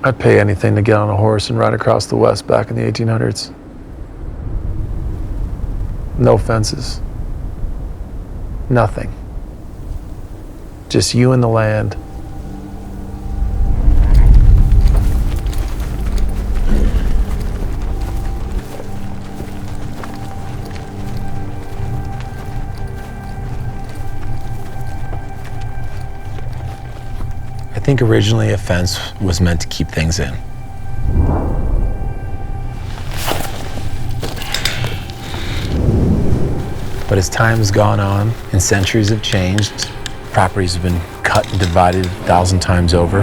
I'd pay anything to get on a horse and ride across the West back in the 1800s. No fences. Nothing. Just you and the land. I think originally a fence was meant to keep things in. But as time has gone on and centuries have changed, properties have been cut and divided 1,000 times over.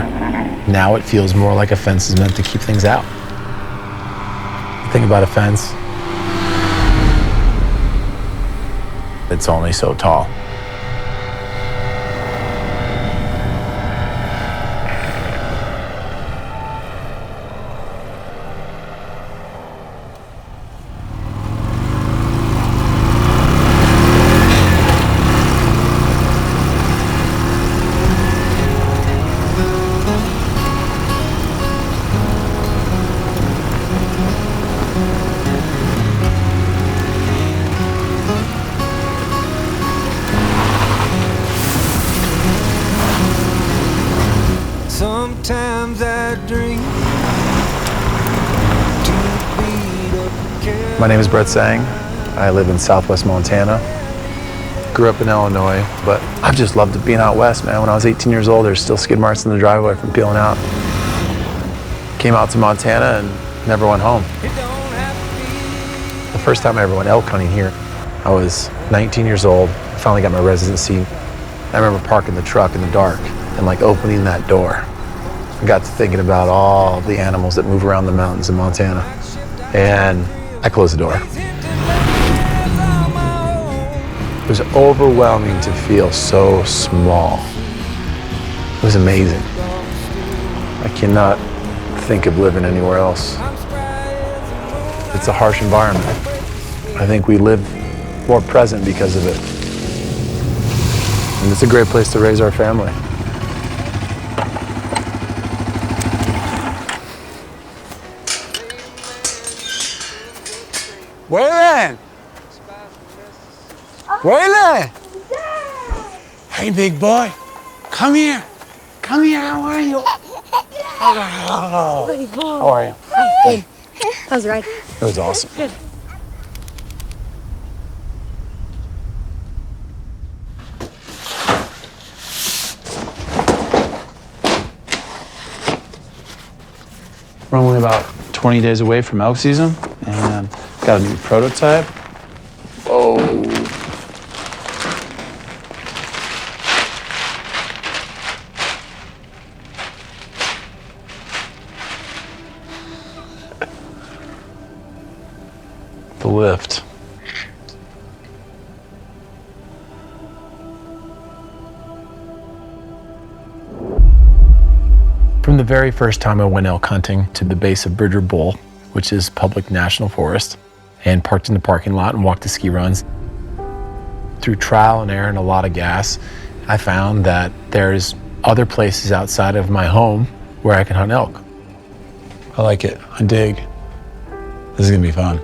Now it feels more like a fence is meant to keep things out. The thing about a fence, it's only so tall. Sometimes I dream. My name is Brett Seng. I live in Southwest Montana. Grew up in Illinois, but I've just loved being out west, man. When I was 18 years old, there's still skid marks in the driveway from peeling out. Came out to Montana and never went home. The first time I ever went elk hunting here, I was 19 years old. I finally got my residency. I remember parking the truck in the dark and like opening that door. I got to thinking about all the animals that move around the mountains in Montana. And I closed the door. It was overwhelming to feel so small. It was amazing. I cannot think of living anywhere else. It's a harsh environment. I think we live more present because of it. And it's a great place to raise our family. Bowen! Bowen! Hey, big boy. Come here. Come here. How are you? Oh. How are you? Good. How's the ride? It was awesome. Good. We're only about 20 days away from elk season, and got a new prototype. Whoa. The lift. From the very first time I went elk hunting to the base of Bridger Bowl, which is public national forest, and parked in the parking lot and walked the ski runs, through trial and error and a lot of gas, I found that there's other places outside of my home where I can hunt elk. I like it. I dig. This is gonna be fun.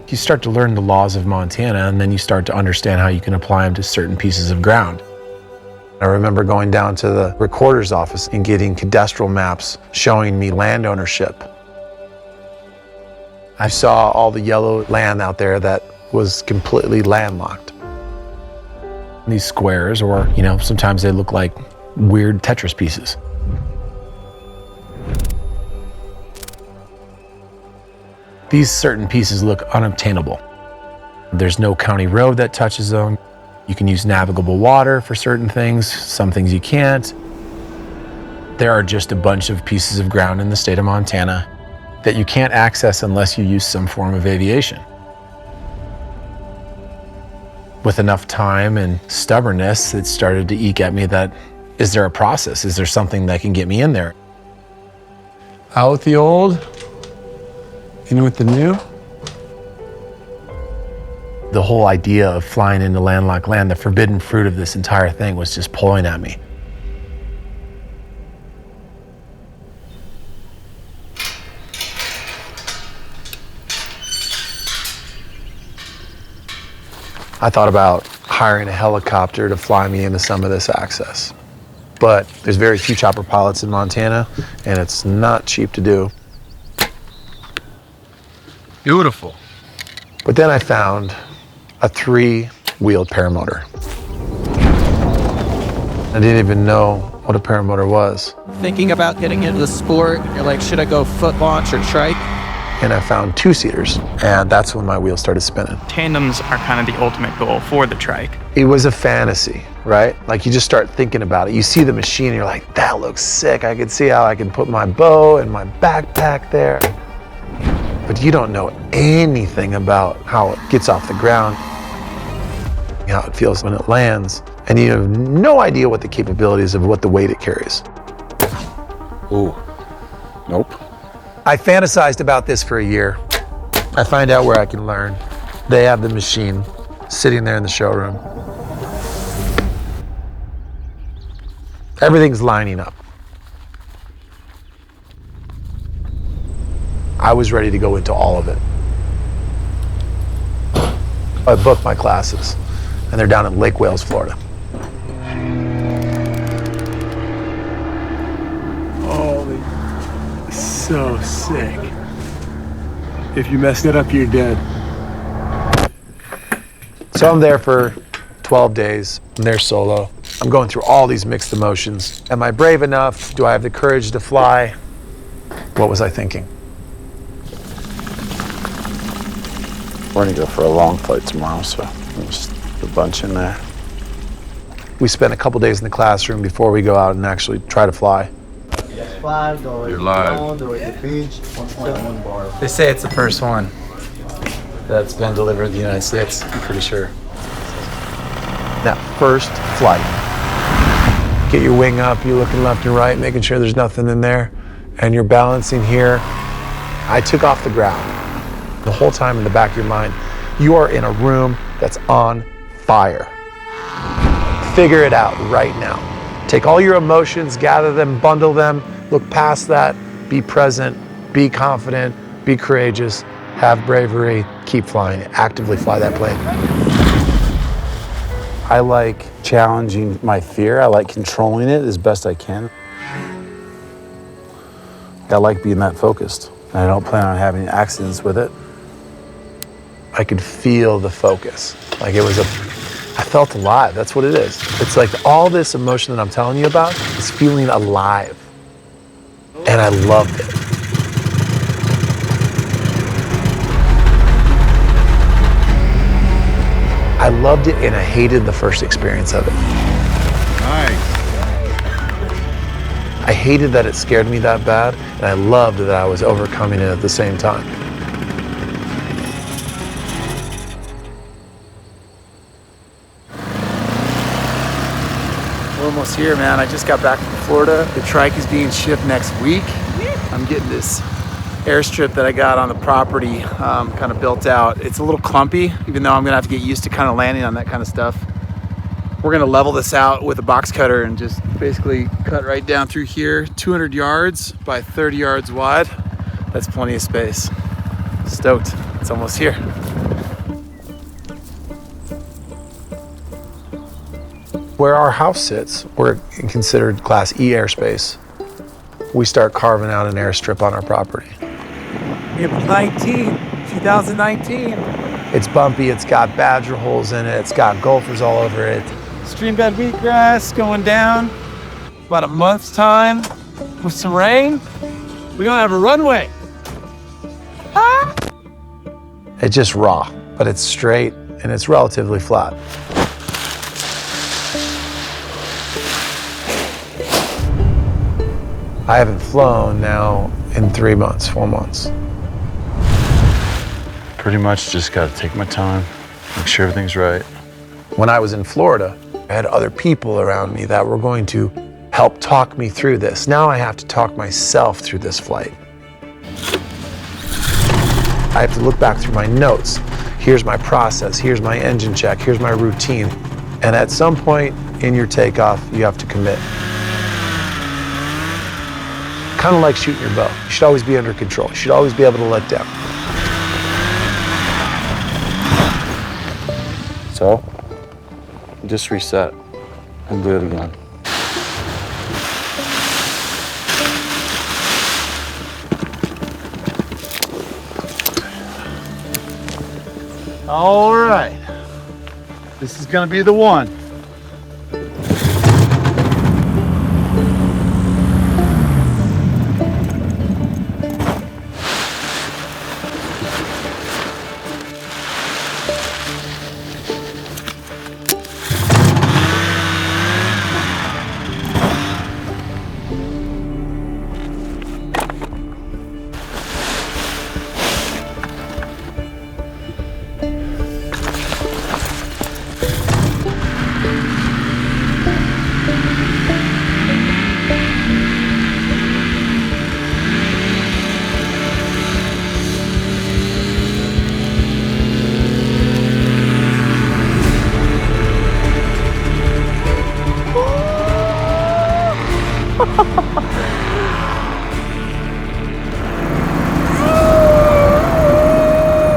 You start to learn the laws of Montana, and then you start to understand how you can apply them to certain pieces of ground. I remember going down to the recorder's office and getting cadastral maps showing me land ownership. I saw all the yellow land out there that was completely landlocked. These squares, or, sometimes they look like weird Tetris pieces. These certain pieces look unobtainable. There's no county road that touches them. You can use navigable water for certain things, some things you can't. There are just a bunch of pieces of ground in the state of Montana that you can't access unless you use some form of aviation. With enough time and stubbornness, it started to eke at me that, is there a process? Is there something that can get me in there? Out with the old, in with the new. The whole idea of flying into landlocked land, the forbidden fruit of this entire thing was just pulling at me. I thought about hiring a helicopter to fly me into some of this access. But there's very few chopper pilots in Montana, and it's not cheap to do. Beautiful. But then I found a 3-wheeled paramotor. I didn't even know what a paramotor was. Thinking about getting into the sport, you're like, should I go foot launch or trike? And I found 2-seaters, and that's when my wheels started spinning. Tandems are kind of the ultimate goal for the trike. It was a fantasy, right? Like you just start thinking about it. You see the machine and you're like, that looks sick. I can see how I can put my bow and my backpack there. But you don't know anything about how it gets off the ground, how it feels when it lands, and you have no idea what the capabilities of what the weight it carries. Ooh, nope. I fantasized about this for a year. I find out where I can learn. They have the machine sitting there in the showroom. Everything's lining up. I was ready to go into all of it. I booked my classes, and they're down in Lake Wales, Florida. Holy, so sick. If you messed it up, you're dead. So I'm there for 12 days. I'm there solo. I'm going through all these mixed emotions. Am I brave enough? Do I have the courage to fly? What was I thinking? We're gonna go for a long flight tomorrow, so there's a bunch in there. We spent a couple days in the classroom before we go out and actually try to fly. You're live. They say it's the first one that's been delivered in the United States, I'm pretty sure. That first flight. Get your wing up, you're looking left and right, making sure there's nothing in there, and you're balancing here. I took off the ground. The whole time in the back of your mind, you are in a room that's on fire. Figure it out right now. Take all your emotions, gather them, bundle them, look past that, be present, be confident, be courageous, have bravery, keep flying, actively fly that plane. I like challenging my fear. I like controlling it as best I can. I like being that focused. I don't plan on having accidents with it. I could feel the focus. Like I felt alive, that's what it is. It's like all this emotion that I'm telling you about is feeling alive. And I loved it. I loved it and I hated the first experience of it. Nice. I hated that it scared me that bad, and I loved that I was overcoming it at the same time. We're almost here, man. I just got back from Florida. The trike is being shipped next week. I'm getting this airstrip that I got on the property kind of built out. It's a little clumpy, even though I'm gonna have to get used to kind of landing on that kind of stuff. We're gonna level this out with a box cutter and just basically cut right down through here, 200 yards by 30 yards wide. That's plenty of space. Stoked, it's almost here. Where our house sits, we're considered Class E airspace. We start carving out an airstrip on our property. April 2019. It's bumpy, it's got badger holes in it, it's got golfers all over it. Stream bed wheatgrass going down. About a month's time with some rain. We're gonna have a runway. It's just raw, but it's straight and it's relatively flat. I haven't flown now in 3 months, 4 months. Pretty much just got to take my time, make sure everything's right. When I was in Florida, I had other people around me that were going to help talk me through this. Now I have to talk myself through this flight. I have to look back through my notes. Here's my process, here's my engine check, here's my routine. And at some point in your takeoff, you have to commit. Kind of like shooting your bow. You should always be under control. You should always be able to let down. So, just reset and do it again. All right. This is gonna be the one.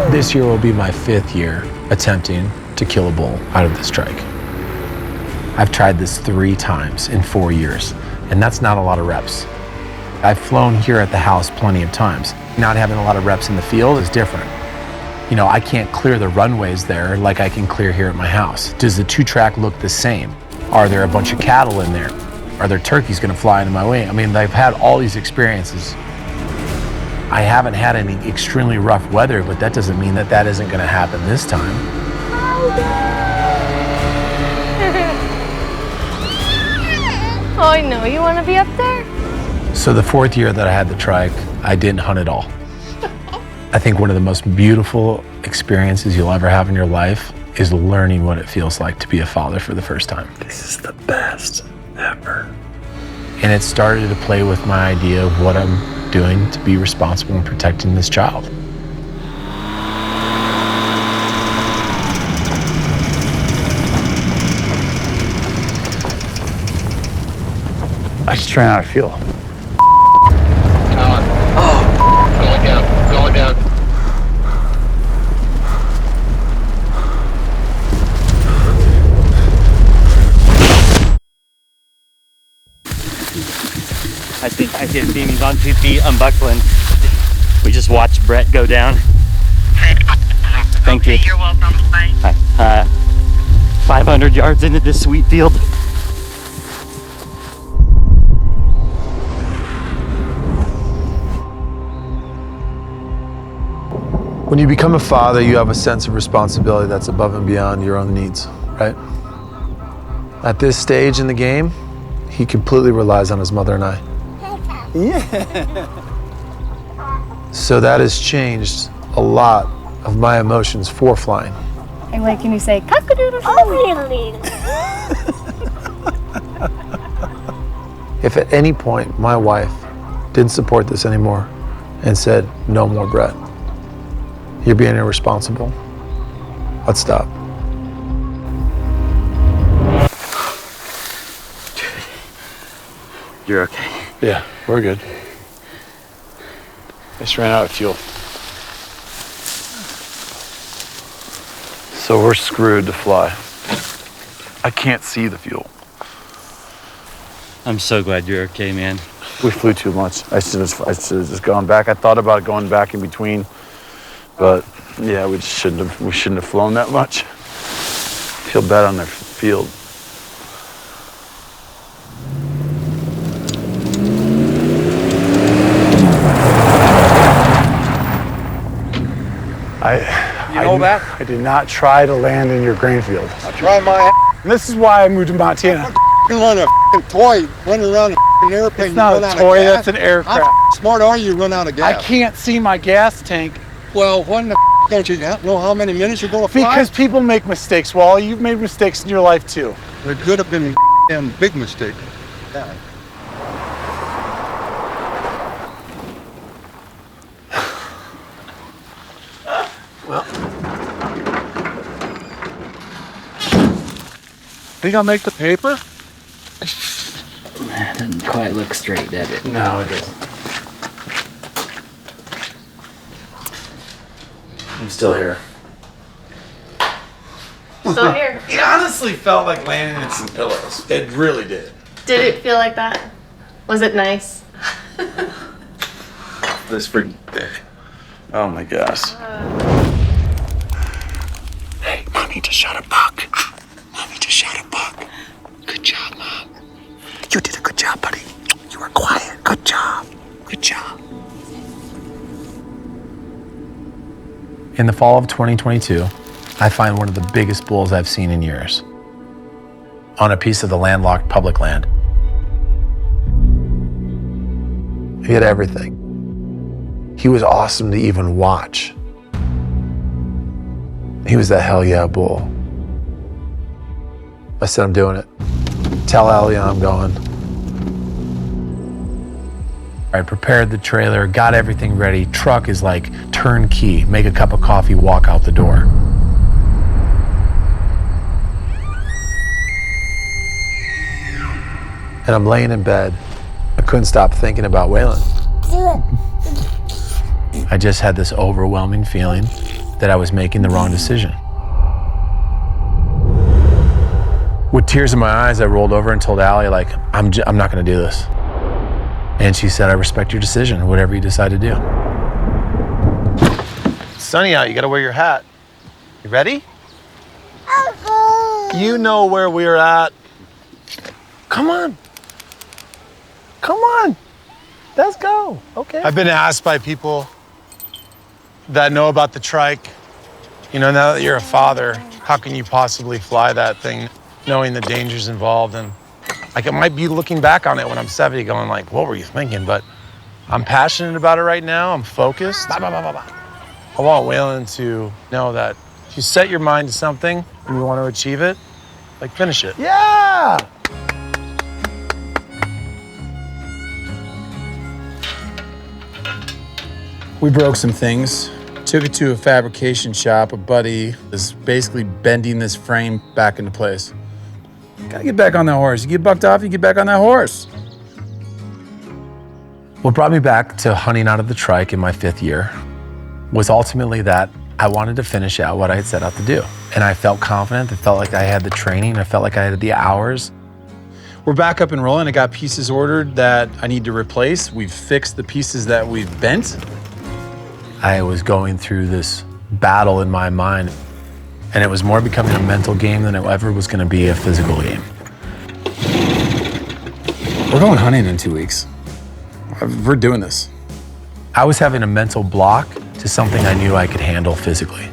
This year will be my 5th year attempting to kill a bull out of this trike. I've tried this 3 times in 4 years, and that's not a lot of reps. I've flown here at the house plenty of times. Not having a lot of reps in the field is different. You know, I can't clear the runways there like I can clear here at my house. Does the 2-track look the same? Are there a bunch of cattle in there? Are there turkeys gonna fly into my way? I mean, I've had all these experiences. I haven't had any extremely rough weather, but that doesn't mean that that isn't gonna happen this time. Oh, I know. You want to be up there? So the 4th year that I had the trike, I didn't hunt at all. I think one of the most beautiful experiences you'll ever have in your life is learning what it feels like to be a father for the first time. This is the best ever. And it started to play with my idea of what I'm doing to be responsible in protecting this child. I just ran out of fuel. Going down. I see his beam. He's on 2 feet, unbuckling. We just watched Brett go down. Thank you. You're welcome. Bye. Hi. 500 yards into this sweet field. When you become a father, you have a sense of responsibility that's above and beyond your own needs, right? At this stage in the game, he completely relies on his mother and I. Yeah. So that has changed a lot of my emotions for flying. And like, can you say cock-a-doodle? Oh, really? If at any point my wife didn't support this anymore and said, no more Brett, you're being irresponsible, I'd stop. You're okay. Yeah, we're good. I just ran out of fuel. So we're screwed to fly. I can't see the fuel. I'm so glad you're okay, man. We flew too much. I should have just gone back. I thought about going back in between, but yeah, we shouldn't have flown that much. Feel bad on their field. I did not try to land in your grain field. I try my And this is why I moved to Montana. run a toy, running around a airplane. It's not a toy, that's an aircraft. How smart are you? Run out of gas. I can't see my gas tank. Well, when the don't you know how many minutes you're going to fly? Because people make mistakes. Well, you've made mistakes in your life too. It could have been a damn big mistake. Yeah. Think I'll make the paper? Doesn't quite look straight, does it? No, it doesn't. I'm still here. So here. It honestly felt like landing in some pillows. It really did. Did it feel like that? Was it nice? This freaking day. Oh my gosh. Hey, Mommy just shot a buck. Mommy just shot a buck. Good job, Mom. You did a good job, buddy. You were quiet. Good job. Good job. In the fall of 2022, I find one of the biggest bulls I've seen in years on a piece of the landlocked public land. He had everything. He was awesome to even watch. He was that hell yeah bull. I said, I'm doing it. Tell Allie I'm going. I prepared the trailer, got everything ready. Truck is like turnkey. Make a cup of coffee, walk out the door. And I'm laying in bed. I couldn't stop thinking about Waylon. I just had this overwhelming feeling that I was making the wrong decision. With tears in my eyes, I rolled over and told Allie, like, I'm not gonna do this. And she said, I respect your decision, whatever you decide to do. It's sunny out, you gotta wear your hat. You ready? You know where we're at. Come on. Come on. Let's go. Okay. I've been asked by people that know about the trike, you know, now that you're a father, how can you possibly fly that thing knowing the dangers involved? And like, I might be looking back on it when I'm 70 going like, what were you thinking? But I'm passionate about it right now. I'm focused. I want Waylon to know that if you set your mind to something and you want to achieve it, like, finish it. Yeah. We broke some things, took it to a fabrication shop. A buddy is basically bending this frame back into place. Gotta get back on that horse. You get bucked off, you get back on that horse. What brought me back to hunting out of the trike in my 5th year was ultimately that I wanted to finish out what I had set out to do. And I felt confident, I felt like I had the training, I felt like I had the hours. We're back up and rolling. I got pieces ordered that I need to replace. We've fixed the pieces that we've bent. I was going through this battle in my mind, and it was more becoming a mental game than it ever was going to be a physical game. We're going hunting in 2 weeks. We're doing this. I was having a mental block to something I knew I could handle physically.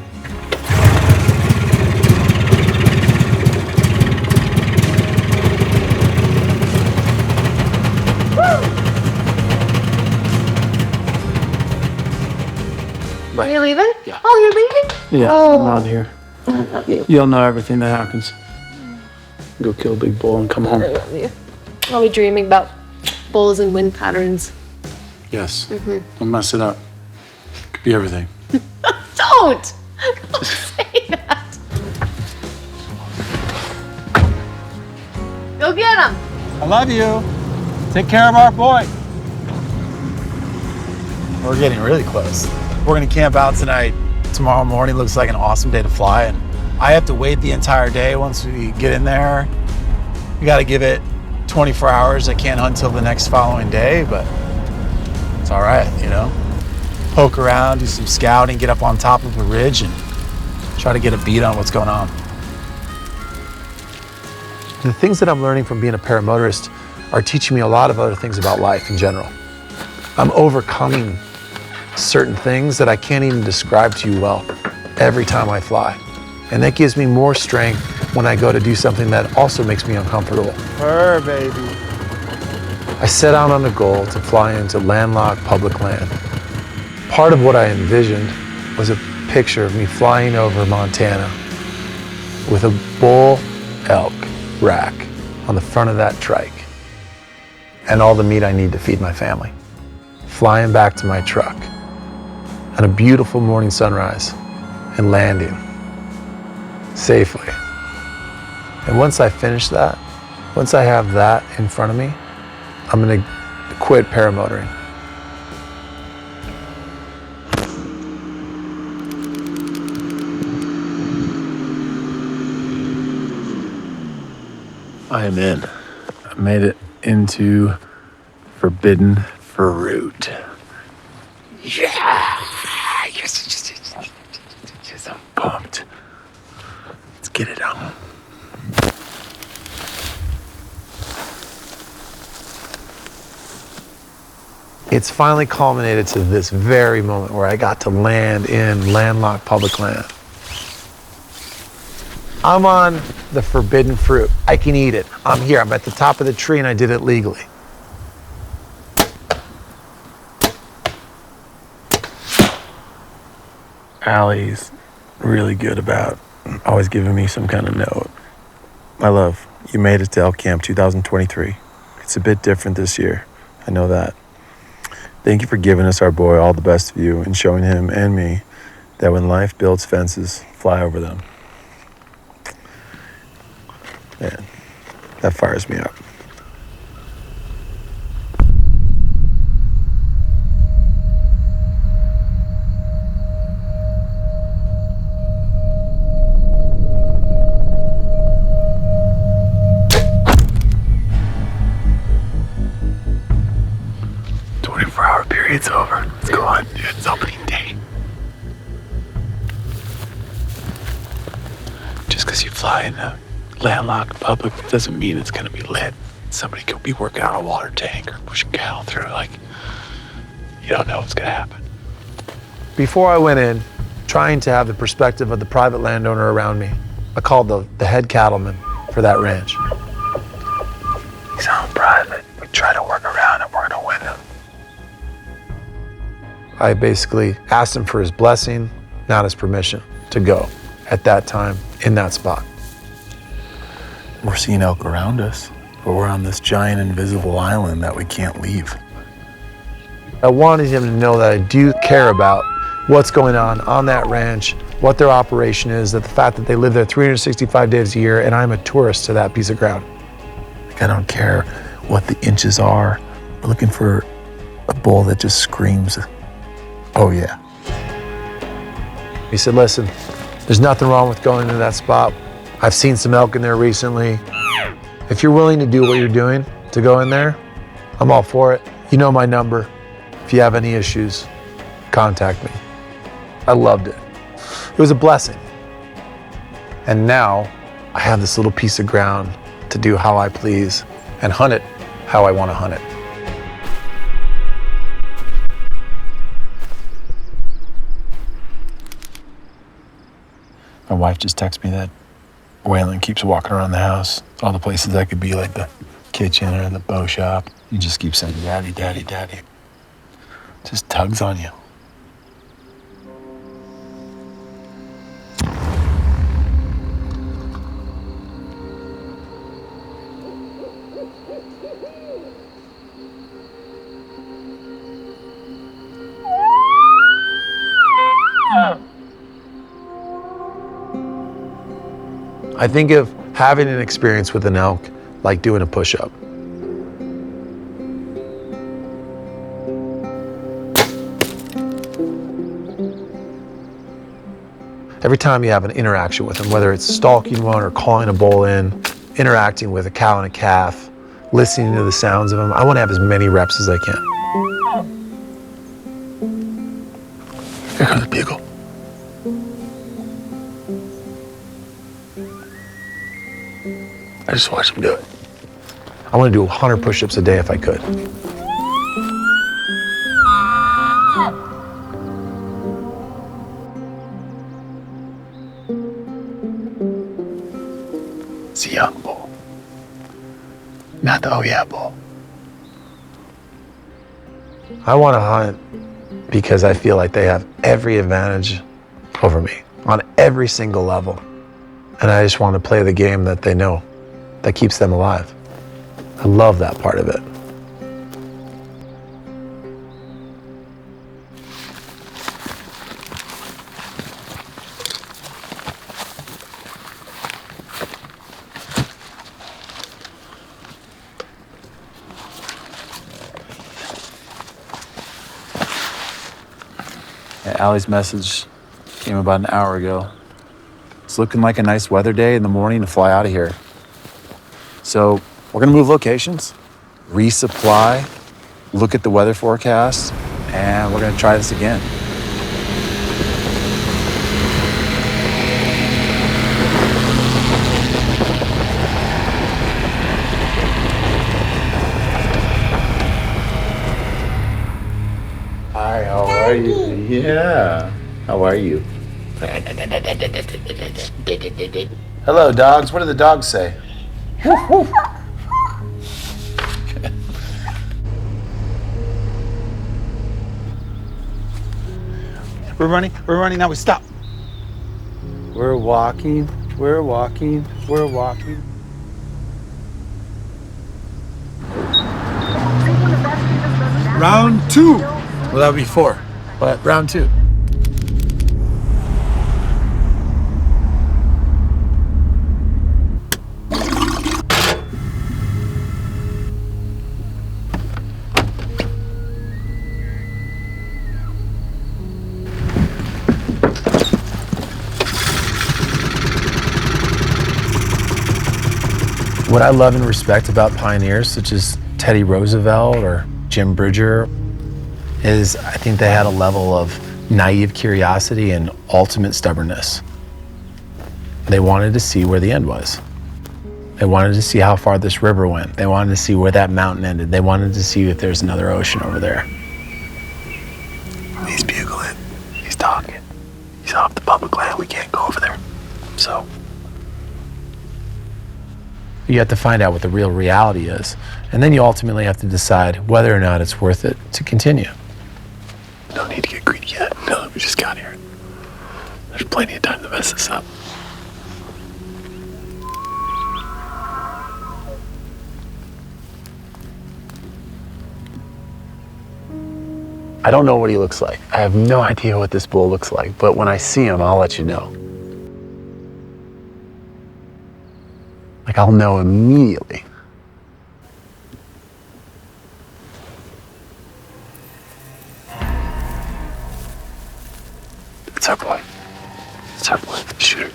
Are you leaving? Yeah. Oh, you're leaving? Yeah, Oh. I'm out here. I love you. You'll know everything that happens. Go kill a big bull and come I home. love you. I'll be dreaming about bulls and wind patterns. Yes. Don't mess it up. Could be everything. Don't say that. Go get him. I love you. Take care of our boy. We're getting really close. We're gonna camp out tonight. Tomorrow morning looks like an awesome day to fly, and I have to wait the entire day once we get in there. We gotta give it 24 hours. I can't hunt till the next following day, but it's all right, you know? Poke around, do some scouting, get up on top of a ridge, and try to get a beat on what's going on. The things that I'm learning from being a paramotorist are teaching me a lot of other things about life in general. I'm overcoming certain things that I can't even describe to you well every time I fly. And that gives me more strength when I go to do something that also makes me uncomfortable. Her baby. I set out on a goal to fly into landlocked public land. Part of what I envisioned was a picture of me flying over Montana with a bull elk rack on the front of that trike and all the meat I need to feed my family. Flying back to my truck and a beautiful morning sunrise and landing safely. And once I finish that, once I have that in front of me, I'm gonna quit paramotoring. I am in. I made it into forbidden fruit. Yeah! Yes, I'm pumped. Let's get it on. It's finally culminated to this very moment where I got to land in landlocked public land. I'm on the forbidden fruit. I can eat it. I'm here. I'm at the top of the tree and I did it legally. Allie's really good about always giving me some kind of note. My love, you made it to Elk Camp 2023. It's a bit different this year. I know that. Thank you for giving us our boy all the best of you and showing him and me that when life builds fences, fly over them. Man, that fires me up. It's over. Let's go on. It's opening day. Just because you fly in a landlocked public doesn't mean it's going to be lit. Somebody could be working on a water tank or pushing cattle through. Like, you don't know what's going to happen. Before I went in, trying to have the perspective of the private landowner around me, I called the head cattleman for that ranch. He's on private. We try to work around it. We're going to win him. I basically asked him for his blessing, not his permission, to go at that time in that spot. We're seeing elk around us, but we're on this giant invisible island that we can't leave. I wanted him to know that I do care about what's going on that ranch, what their operation is, that the fact that they live there 365 days a year, and I'm a tourist to that piece of ground. Like, I don't care what the inches are. We're looking for a bull that just screams, oh yeah. He said, listen, there's nothing wrong with going to that spot. I've seen some elk in there recently. If you're willing to do what you're doing to go in there, I'm all for it. You know my number. If you have any issues, contact me. I loved it. It was a blessing. And now I have this little piece of ground to do how I please and hunt it how I want to hunt it. My wife just texted me that Waylon keeps walking around the house, all the places that could be, like the kitchen or the bow shop. He just keeps saying, daddy, daddy, daddy. Just tugs on you. I think of having an experience with an elk like doing a push-up. Every time you have an interaction with them, whether it's stalking one or calling a bull in, interacting with a cow and a calf, listening to the sounds of them, I want to have as many reps as I can. Here comes the bugle. I just watch him do it. I want to do 100 push-ups a day if I could. It's a young bull, not the oh yeah bull. I want to hunt because I feel like they have every advantage over me on every single level. And I just want to play the game that they know, that keeps them alive. I love that part of it. Yeah, Allie's message came about an hour ago. It's looking like a nice weather day in the morning to fly out of here. So we're gonna move locations, resupply, look at the weather forecast, and we're gonna try this again. Hi, how are you? Yeah. How are you? Hello, dogs. What do the dogs say? We're running, now we stop. We're walking. Round 2. Well, that would be 4, but round 2. What I love and respect about pioneers such as Teddy Roosevelt or Jim Bridger is I think they had a level of naive curiosity and ultimate stubbornness. They wanted to see where the end was. They wanted to see how far this river went. They wanted to see where that mountain ended. They wanted to see if there's another ocean over there. He's bugling. He's talking. He's off the public land. We can't go over there. So you have to find out what the real reality is, and then you ultimately have to decide whether or not it's worth it to continue. no need to get greedy yet. No, we just got here. There's plenty of time to mess this up. I don't know what he looks like. I have no idea what this bull looks like, but when I see him, I'll let you know. Like, I'll know immediately. It's our boy. It's our boy, Shooter.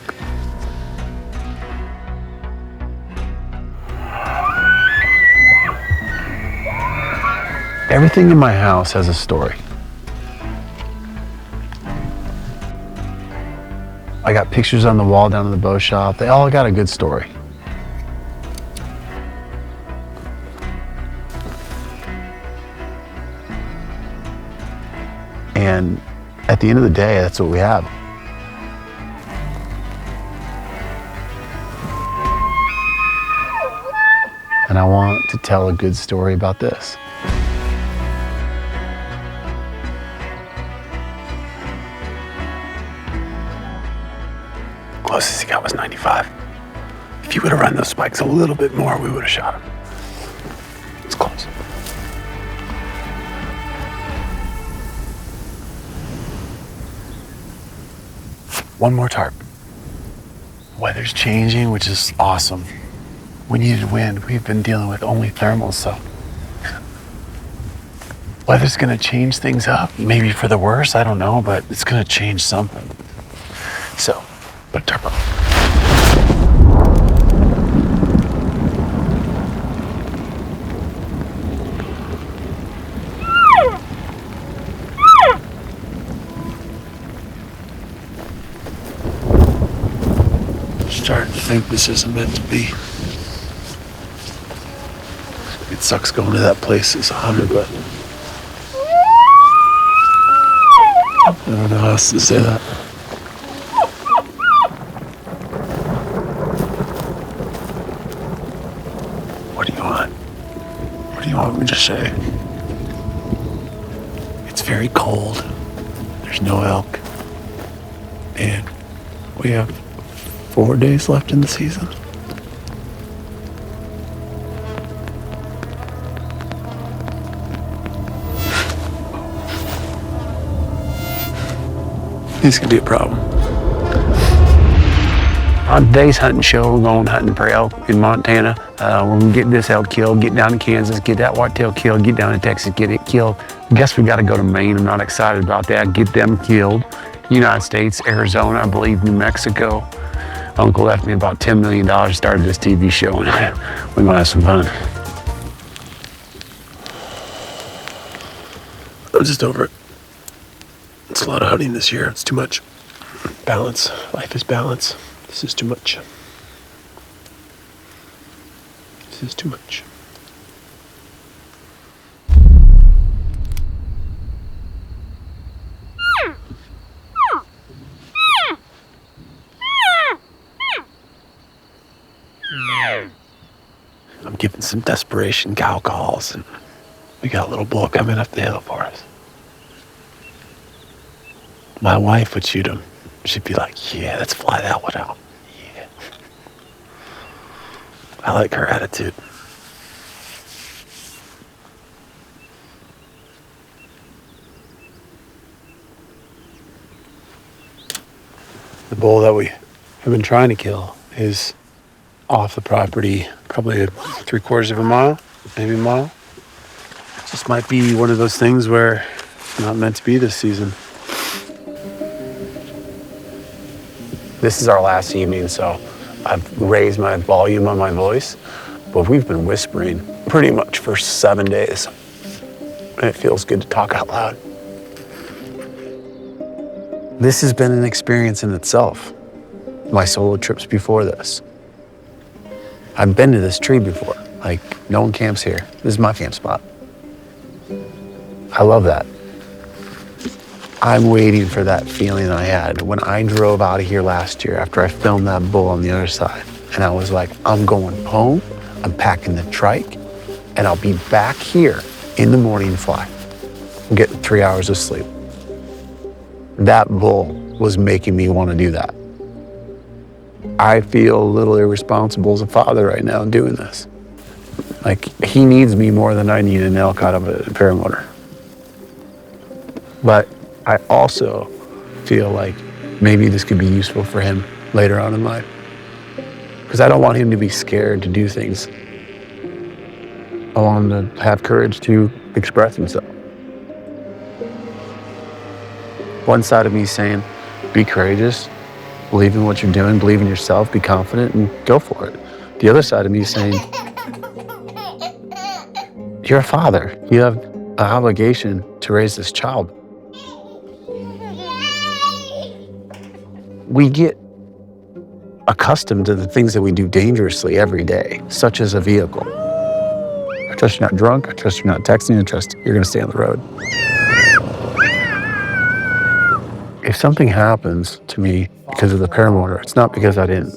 Everything in my house has a story. I got pictures on the wall down in the bow shop. They all got a good story. And at the end of the day, that's what we have. And I want to tell a good story about this. Closest he got was 95. If he would have run those spikes a little bit more, we would have shot him. It's close. One more tarp. Weather's changing, which is awesome. We needed wind. We've been dealing with only thermals, so weather's gonna change things up. Maybe for the worse, I don't know, but it's gonna change something. So, put a tarp on. Starting to think this isn't meant to be. It sucks going to that place as 100, but I don't know how else to say that. What do you want? What do you want me to say? It's very cold. There's no elk. And we have 4 days left in the season. This could be a problem. On today's hunting show, we're going hunting for elk in Montana. We're gonna get this elk killed, get down to Kansas, get that whitetail killed, get down to Texas, get it killed. Guess we gotta go to Maine. I'm not excited about that. Get them killed. United States, Arizona, I believe New Mexico. Uncle left me about $10 million, started this TV show, and we're gonna have some fun. I'm just over it. It's a lot of hunting this year. It's too much. Balance. Life is balance. This is too much. This is too much. I'm giving some desperation cow calls, and we got a little bull coming up the hill for us. My wife would shoot him. She'd be like, yeah, let's fly that one out. Yeah. I like her attitude. The bull that we have been trying to kill is off the property, probably 3/4 of a mile, maybe a mile. It just might be one of those things where it's not meant to be this season. This is our last evening, so I've raised my volume on my voice, but we've been whispering pretty much for 7 days. And it feels good to talk out loud. This has been an experience in itself. My solo trips before this. I've been to this tree before. Like, no one camps here. This is my camp spot. I love that. I'm waiting for that feeling I had when I drove out of here last year after I filmed that bull on the other side. And I was like, I'm going home, I'm packing the trike, and I'll be back here in the morning to fly. I'm getting 3 hours of sleep. That bull was making me want to do that. I feel a little irresponsible as a father right now doing this. Like, he needs me more than I need an elk out of a paramotor. But I also feel like maybe this could be useful for him later on in life. Because I don't want him to be scared to do things. I want him to have courage to express himself. One side of me is saying, be courageous, believe in what you're doing, believe in yourself, be confident, and go for it. The other side of me is saying, you're a father. You have an obligation to raise this child. We get accustomed to the things that we do dangerously every day, such as a vehicle. I trust you're not drunk. I trust you're not texting. I trust you're going to stay on the road. If something happens to me because of the paramotor, it's not because I didn't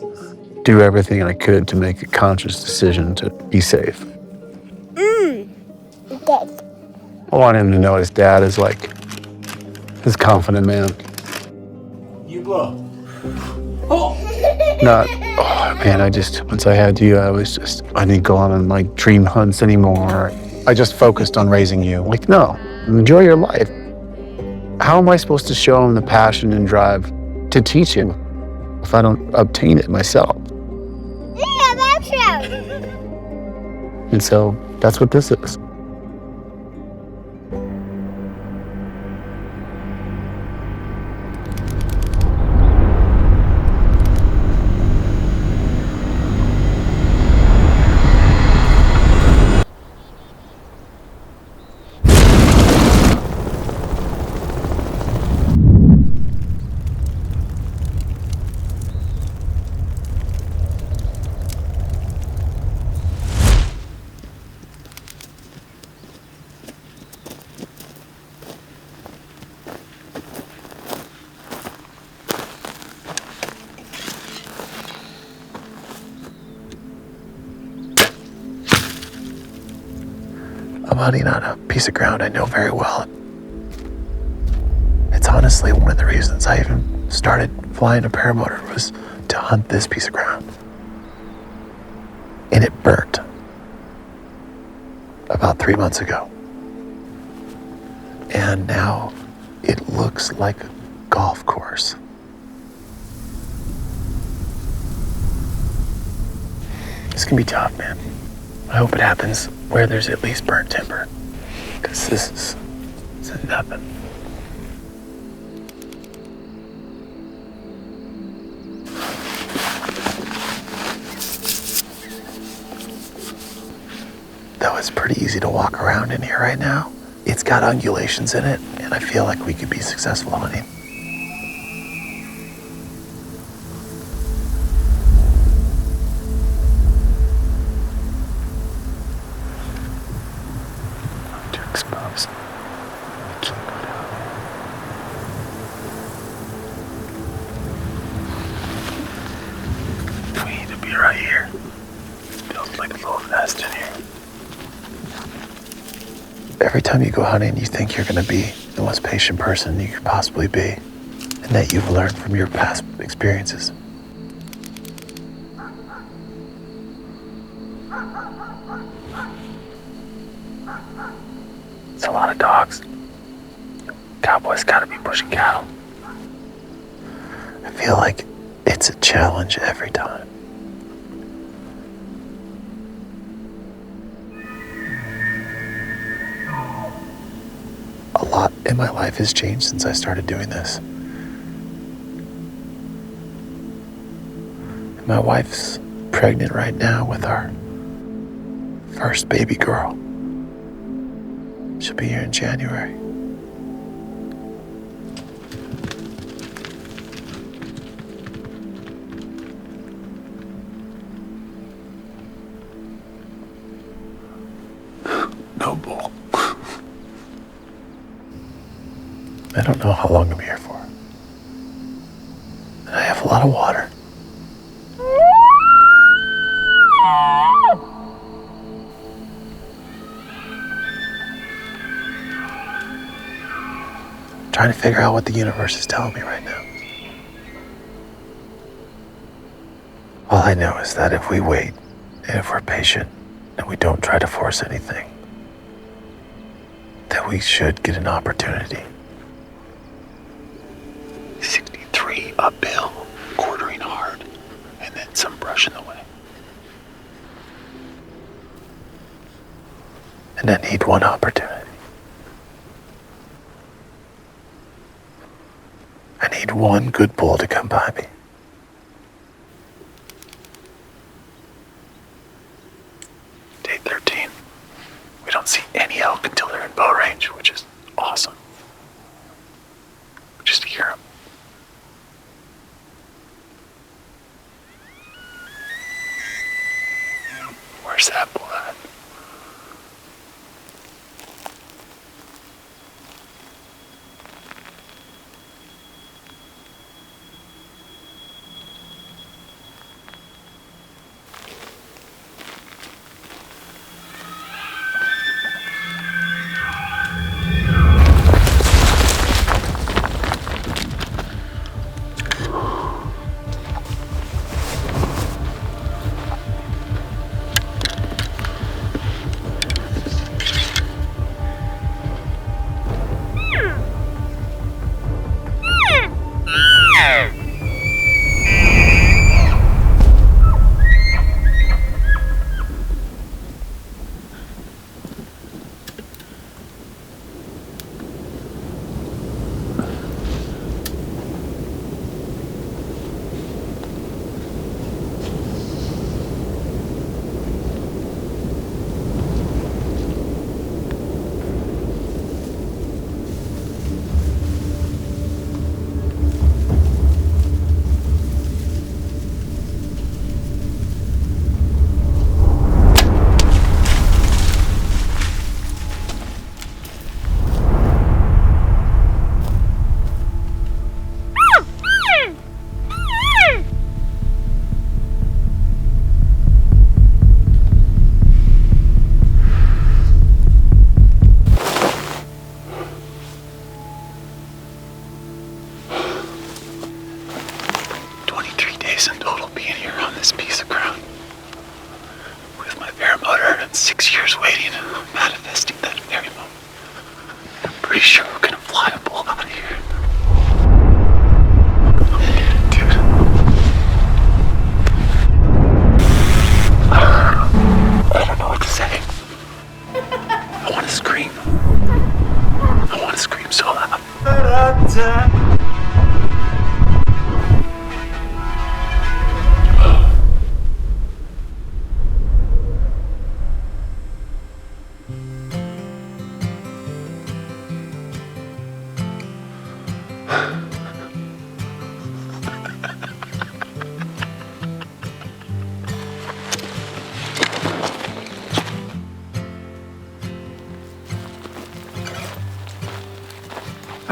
do everything I could to make a conscious decision to be safe. I want him to know his dad is like his confident man. You blow. Not, oh man, once I had you, I didn't go on like dream hunts anymore. I just focused on raising you. Like, no, enjoy your life. How am I supposed to show him the passion and drive to teach him if I don't obtain it myself? Yeah, that's right. And so that's what this is. I'm hunting on a piece of ground I know very well. It's honestly one of the reasons I even started flying a paramotor was to hunt this piece of ground. And it burnt about 3 months ago. And now it looks like a golf course. It's gonna be tough, man. I hope it happens where there's at least burnt timber, because this is nothing. it's pretty easy to walk around in here right now. It's got undulations in it, and I feel like we could be successful hunting. Too exposed. I can't go down there. We need to be right here. Feels like a little nest in here. Every time you go hunting, you think you're going to be the most patient person you could possibly be, and that you've learned from your past experiences. It's a lot of dogs. Cowboys gotta be pushing cattle. I feel like it's a challenge every time. A lot in my life has changed since I started doing this. And my wife's pregnant right now with our first baby girl. She'll be here in January. No bull. I don't know how long I'm here for. And I have a lot of water. Trying to figure out what the universe is telling me right now. All I know is that if we wait, and if we're patient, and we don't try to force anything, that we should get an opportunity. 63 uphill, quartering hard, and then some brush in the way. And I need one opportunity. I need one good bull to come by me. Day 13. We don't see any elk until they're in bow range, which is awesome. Just to hear them. Where's that bull at?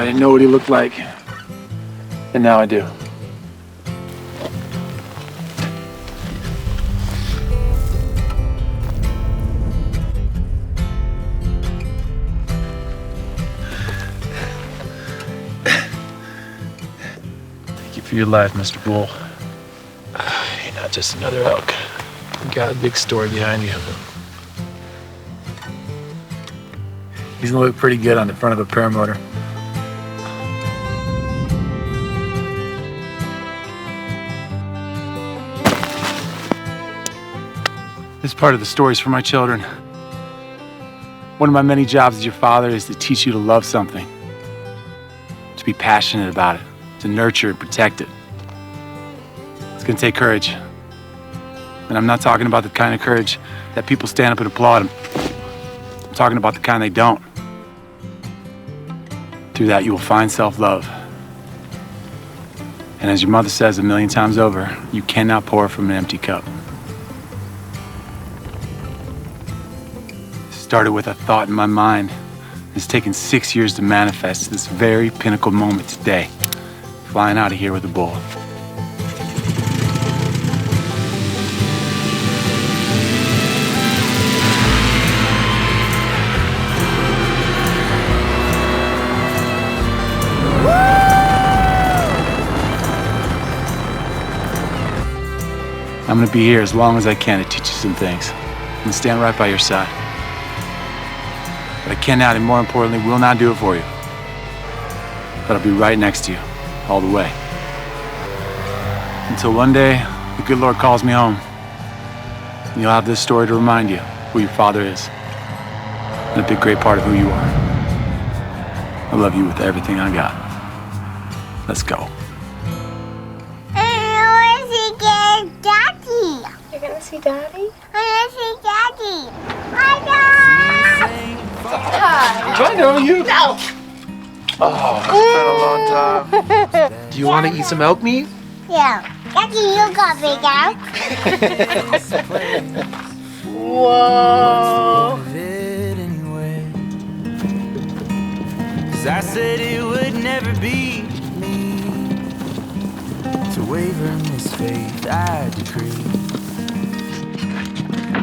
I didn't know what he looked like, and now I do. Thank you for your life, Mr. Bull. You're not just another elk. You got a big story behind you. He's gonna look pretty good on the front of a paramotor. This part of the story is for my children. One of my many jobs as your father is to teach you to love something, to be passionate about it, to nurture and protect it. It's gonna take courage. And I'm not talking about the kind of courage that people stand up and applaud them. I'm talking about the kind they don't. Through that, you will find self-love. And as your mother says a million times over, you cannot pour from an empty cup. It started with a thought in my mind. It's taken 6 years to manifest this very pinnacle moment today, flying out of here with a bull. I'm gonna be here as long as I can to teach you some things. I'm gonna stand right by your side. But I cannot, and more importantly, will not do it for you. But I'll be right next to you, all the way. Until one day, the good Lord calls me home. And you'll have this story to remind you who your father is. And a big, great part of who you are. I love you with everything I got. Let's go. You're gonna see Daddy? I'm gonna see Daddy. Hi, Dad. Can I go with you? No. Oh, it's been a long time. Do you want to eat some elk meat? Yeah. Daddy, you got big out. Whoa. Cause I said it would never be me to waver in this faith I decree.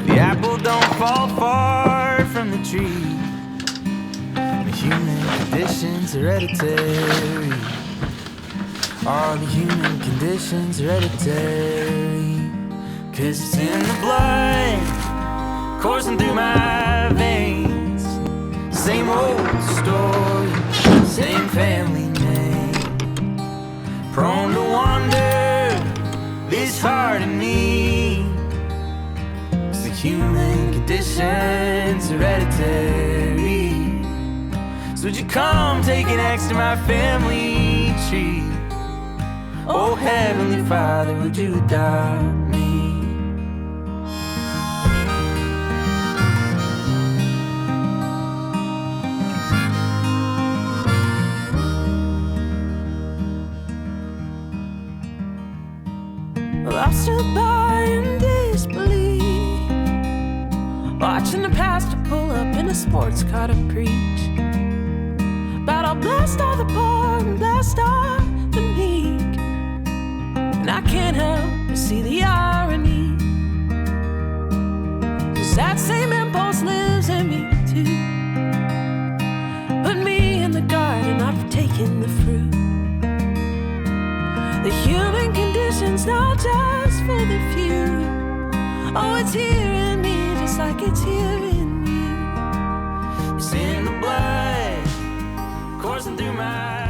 The apple don't fall far from the tree. The human condition's hereditary. All the human condition's hereditary. Cause it's in the blood, coursing through my veins. Same old story, same family name. Prone to wander, this heart in me. Human conditions hereditary. So would you come take an axe to my family tree? Oh Heavenly Father, would you adopt me? Well, I stood by in disbelief, watching the pastor pull up in a sports car to preach about I'll blessed all the poor and blessed all the meek. And I can't help but see the irony, 'cause that same impulse lives in me too. Put me in the garden, I've taken the fruit. The human condition's not just for the few. Oh, it's here in me, just like it's here in you. It's in the blood, coursing through my